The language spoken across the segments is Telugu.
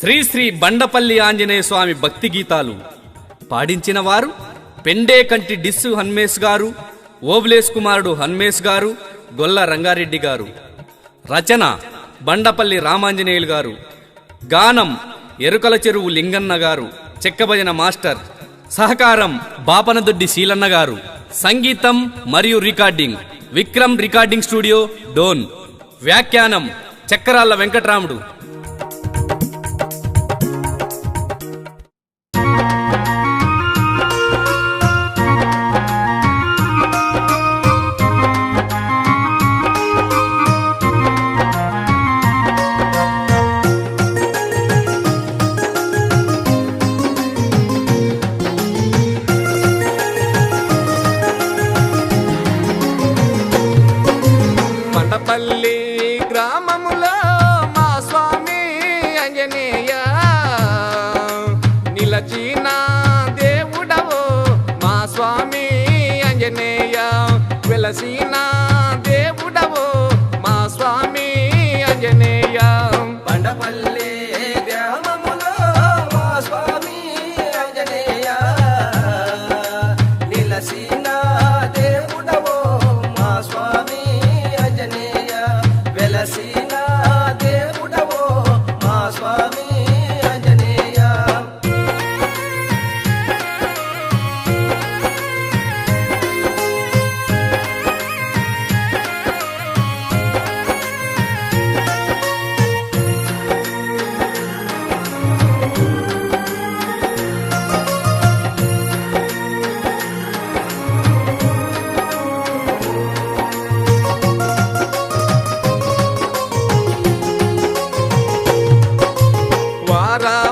శ్రీ శ్రీ బండపల్లి ఆంజనేయ స్వామి భక్తి గీతాలు పాడించిన వారు పెండేకంటి డిస్సు హన్మేష్ గారు, ఓబ్లేస్ కుమారుడు హన్మేష్ గారు, గొల్ల రంగారెడ్డి గారు. రచన బండపల్లి రామాంజనేయులు గారు. గానం ఎరుకల చెరువు లింగన్న గారు, చెక్కభజన మాస్టర్. సహకారం బాపనదొడ్డి శీలన్న గారు. సంగీతం మరియు recording Vikram recording studio, Dhone. వ్యాఖ్యానం చక్కరాళ్ల వెంకట్రాముడు. బండపల్లి గ్రామములో మా స్వామి ఆంజనేయ నిలచిన దేవుడవో మా స్వామి ఆంజనేయ, వెలసిన దేవుడవో మా స్వామి ఆంజనేయ. బండపల్లి గ్రామములో మా స్వామి ఆంజనేయ నిలసిన దేవుడవో మా స్వామి ఆంజనేయ, వెలసిన దేవుడవో మా స్వామి ఆంజనేయ.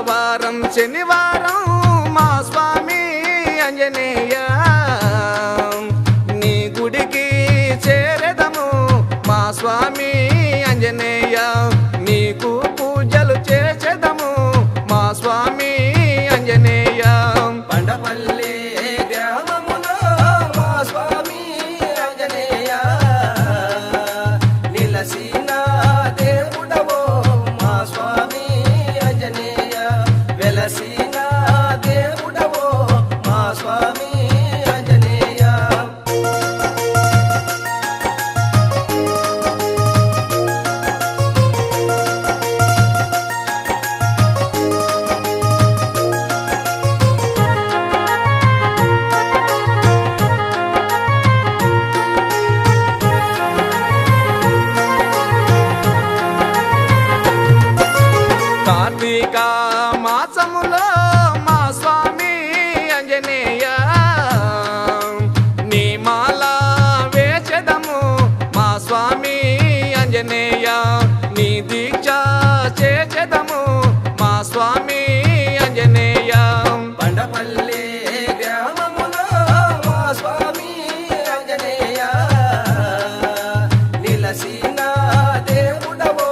వారం శనివారం మా స్వామి ఆంజనేయ నీ గుడికి చేరెదము మా స్వామి ఆంజనేయ, నీకు పూజలు చేసేదము మా స్వామి ఆంజనేయ. బండపల్లి గ్రామములో మా స్వామి ఆంజనేయ నిలసిన దేవుడవో మా స్వామి ఆంజనేయ, వెలసిన దేవుడవో మా స్వామి ఆంజనేయ. కార్తీక మాసములో మా స్వామి ఆంజనేయ నీ మాల వేచెదము మా స్వామి ఆంజనేయ, నీ దీక్ష చేచెదము మా స్వామి ఆంజనేయ. బండపల్లి గ్రామములో మా స్వామి ఆంజనేయ నిలసిన దేవుడవో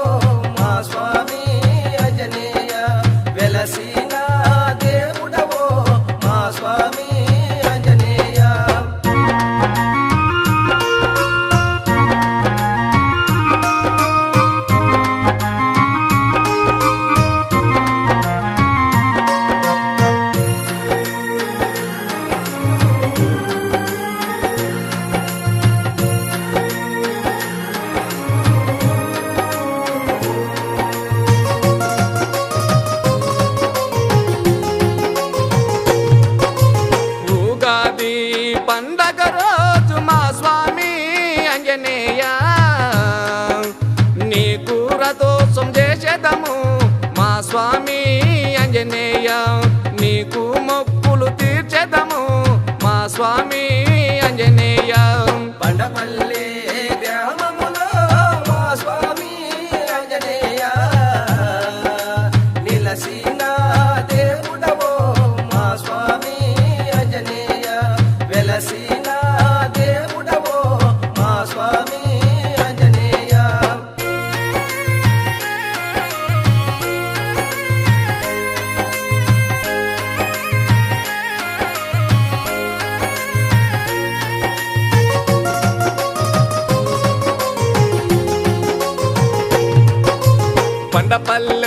మా స్వామి ఆంజనేయ, వెలసిన దేవుడవో మా స్వామి ఆంజనేయ. ఉగాది పండగ రోజు మా స్వామి ఆంజనేయ నీకు రథోత్సవం చేసేదము మా స్వామి ఆంజనేయ, నీకు మొక్కులు తీర్చేదము మా స్వామి ఆంజనేయ. బండపల్లి గ్రామములో మా స్వామి ఆంజనేయ నిలసిన దేవుడవో మా స్వామి ఆంజనేయ, వెలసిన దేవుడవో మా స్వామి ఆంజనేయ. బండపల్లి